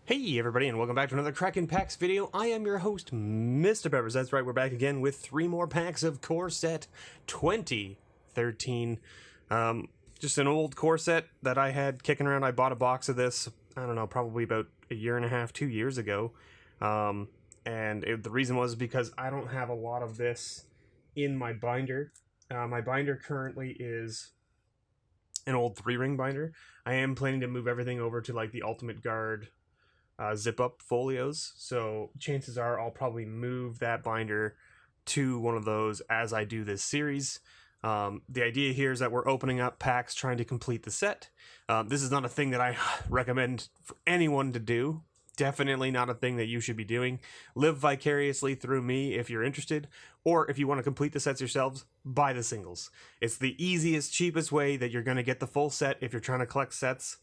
Hey everybody, and welcome back to another Crackin Packs video. I am your host, MrBevers. That's right, we're back again with 3 more packs of Core Set 2013. Just an old core set that I had kicking around. I bought a box of this, I don't know, probably about a year and a half, 2 years ago. The reason was because I don't have a lot of this in my binder. My binder currently is an old 3-ring binder. I am planning to move everything over to like the Ultimate Guard zip up folios, so chances are I'll probably move that binder to one of those as I do this series. The idea here is that we're opening up packs trying to complete the set. This is not a thing that I recommend for anyone to do. Definitely not a thing that you should be doing. Live vicariously through me if you're interested, or if you want to complete the sets yourselves, buy the singles. It's the easiest, cheapest way that you're going to get the full set if you're trying to collect sets.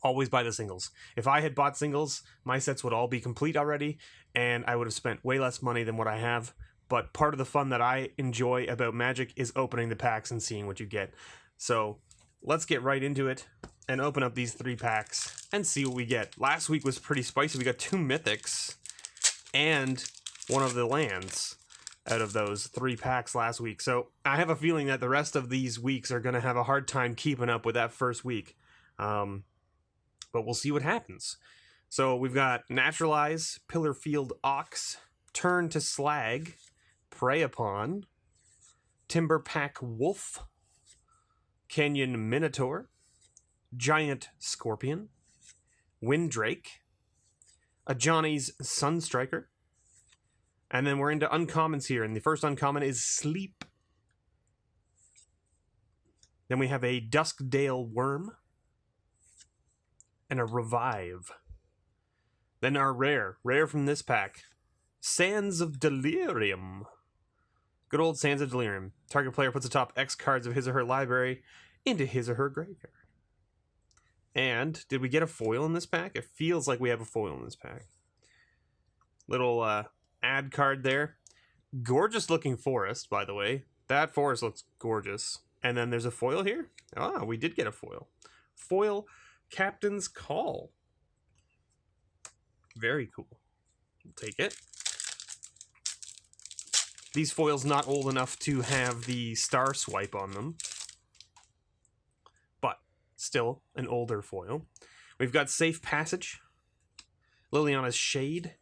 Always buy the singles. If I had bought singles, my sets would all be complete already, and I would have spent way less money than what I have. But part of the fun that I enjoy about Magic is opening the packs and seeing what you get. So let's get right into it and open up these 3 packs and see what we get. Last week was pretty spicy. We got 2 mythics and one of the lands out of those 3 packs last week. So I have a feeling that the rest of these weeks are going to have a hard time keeping up with that first week. But we'll see what happens. So we've got Naturalize, Pillar Field Ox, Turn to Slag, Prey Upon, Timber Pack Wolf, Canyon Minotaur, Giant Scorpion, Windrake, a Johnny's Sunstriker, and then we're into uncommons here, and the first uncommon is Sleep. Then we have a Duskdale Worm, and a Revive. Then our rare from this pack, Sands of Delirium. Good old Sands of Delirium. Target player puts the top X cards of his or her library into his or her graveyard. And did we get a foil in this pack? It feels like we have a foil in this pack. Little ad card there. Gorgeous looking forest, by the way. That forest looks gorgeous. And then there's a foil here. Ah, we did get a foil. Foil Captain's Call. Very cool. We'll take it. These foils not old enough to have the star swipe on them, but still an older foil. We've got Safe Passage, Liliana's Shade,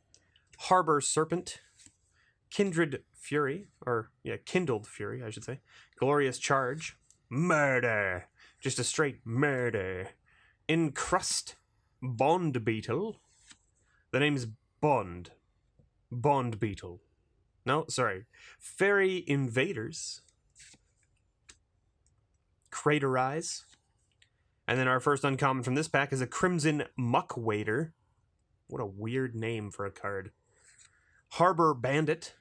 Harbor Serpent, Kindled Fury, I should say, Glorious Charge, Murder, just a straight murder. Encrust, Bond Beetle. The name's Bond Beetle. No, sorry. Fairy Invaders. Craterize. And then our first uncommon from this pack is a Crimson Muckwader. What a weird name for a card. Harbor Bandit.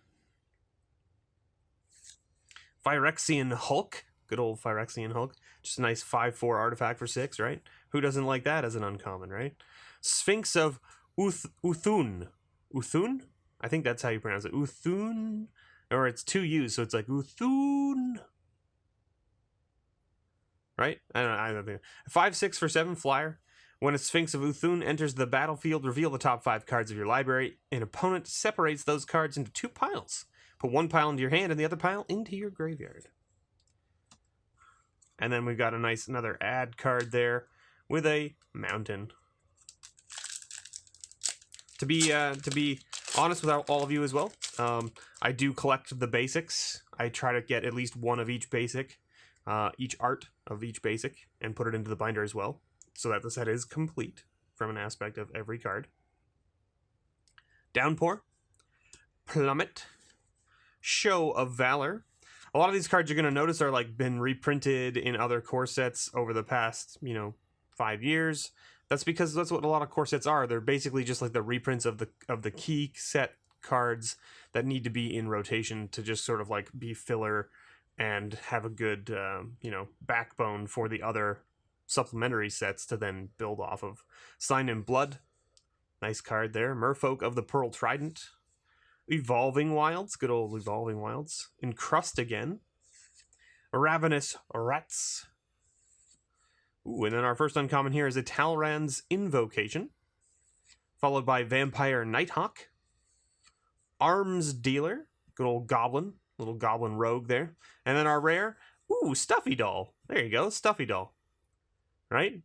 Phyrexian Hulk. Good old Phyrexian Hulk. Just a nice 5/4 artifact for 6, right? Who doesn't like that as an uncommon, right? Sphinx of Uthun. Uthun? I think that's how you pronounce it. Uthun? Or it's 2 U's, so it's like Uthun. Right? I don't think. 5/6 for 7 flyer. When a Sphinx of Uthun enters the battlefield, reveal the top 5 cards of your library. An opponent separates those cards into 2 piles. Put 1 pile into your hand and the other pile into your graveyard. And then we've got another ad card there with a mountain. To be honest with all of you as well, I do collect the basics. I try to get at least one of each basic, each art of each basic, and put it into the binder as well, so that the set is complete from an aspect of every card. Downpour, Plummet, Show of Valor. A lot of these cards you're going to notice are like been reprinted in other core sets over the past, 5 years. That's because that's what a lot of core sets are. They're basically just like the reprints of the key set cards that need to be in rotation to just sort of like be filler and have a good, backbone for the other supplementary sets to then build off of. Sign in Blood. Nice card there. Merfolk of the Pearl Trident. Evolving Wilds, good old Evolving Wilds. Encrust again. Ravenous Rats. Ooh, and then our first uncommon here is a Talrand's Invocation. followed by Vampire Nighthawk, Arms Dealer, good old Goblin, little Goblin Rogue there, and then our rare, Stuffy Doll. There you go, Stuffy Doll. Right?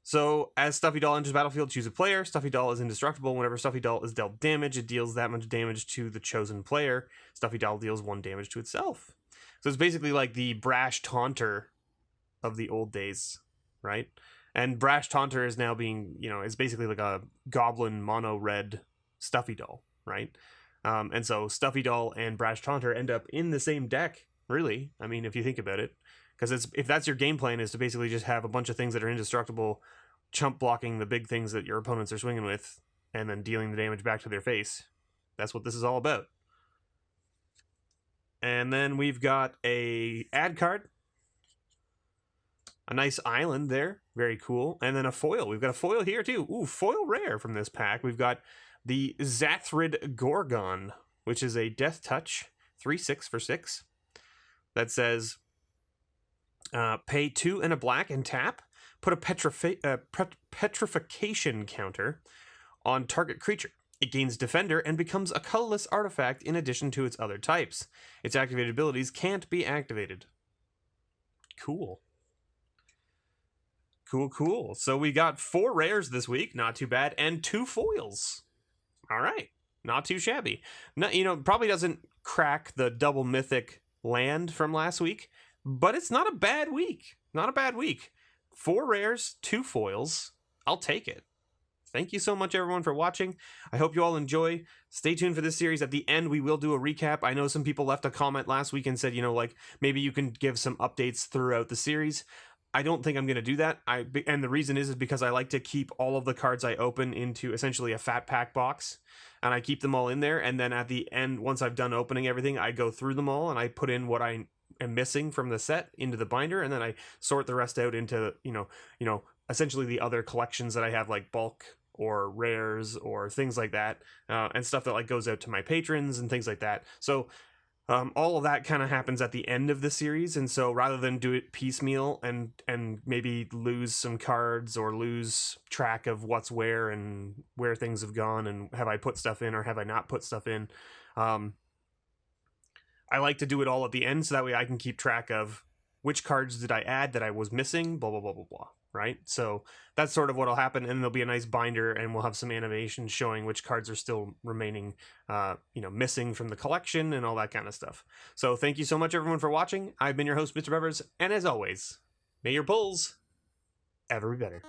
So, as Stuffy Doll enters the battlefield, choose a player. Stuffy Doll is indestructible. Whenever Stuffy Doll is dealt damage, it deals that much damage to the chosen player. Stuffy Doll deals 1 damage to itself. So it's basically like the Brash Taunter of the old days, right? And Brash Taunter is now being, is basically like a goblin mono red Stuffy Doll, right? And so Stuffy Doll and Brash Taunter end up in the same deck, really. I mean, if you think about it. Because if that's your game plan, is to basically just have a bunch of things that are indestructible, chump blocking the big things that your opponents are swinging with, and then dealing the damage back to their face. That's what this is all about. And then we've got a ad card. A nice island there. Very cool. And then a foil. We've got a foil here, too. Foil rare from this pack. We've got the Zathrid Gorgon, which is a Death Touch, 3/6 for 6. That says... pay 2 and a black and tap. Put a petrification counter on target creature. It gains Defender and becomes a colorless artifact in addition to its other types. Its activated abilities can't be activated. Cool. Cool. So we got 4 rares this week, not too bad, and 2 foils. All right, not too shabby. No, probably doesn't crack the double mythic land from last week. But it's not a bad week. Not a bad week. 4 rares, 2 foils. I'll take it. Thank you so much, everyone, for watching. I hope you all enjoy. Stay tuned for this series. At the end, we will do a recap. I know some people left a comment last week and said, maybe you can give some updates throughout the series. I don't think I'm going to do that. And the reason is because I like to keep all of the cards I open into essentially a fat pack box. And I keep them all in there. And then at the end, once I've done opening everything, I go through them all and I put in what I am missing from the set into the binder, and then I sort the rest out into essentially the other collections that I have, like bulk or rares or things like that, and stuff that goes out to my patrons and things like that. So all of that kind of happens at the end of the series, and so rather than do it piecemeal and maybe lose some cards or lose track of what's where and where things have gone and have I put stuff in or have I not put stuff in, I like to do it all at the end so that way I can keep track of which cards did I add that I was missing, blah, blah, blah, blah, blah, right? So that's sort of what will happen, and there'll be a nice binder, and we'll have some animation showing which cards are still remaining, missing from the collection and all that kind of stuff. So thank you so much, everyone, for watching. I've been your host, MrBevers, and as always, may your pulls ever be better.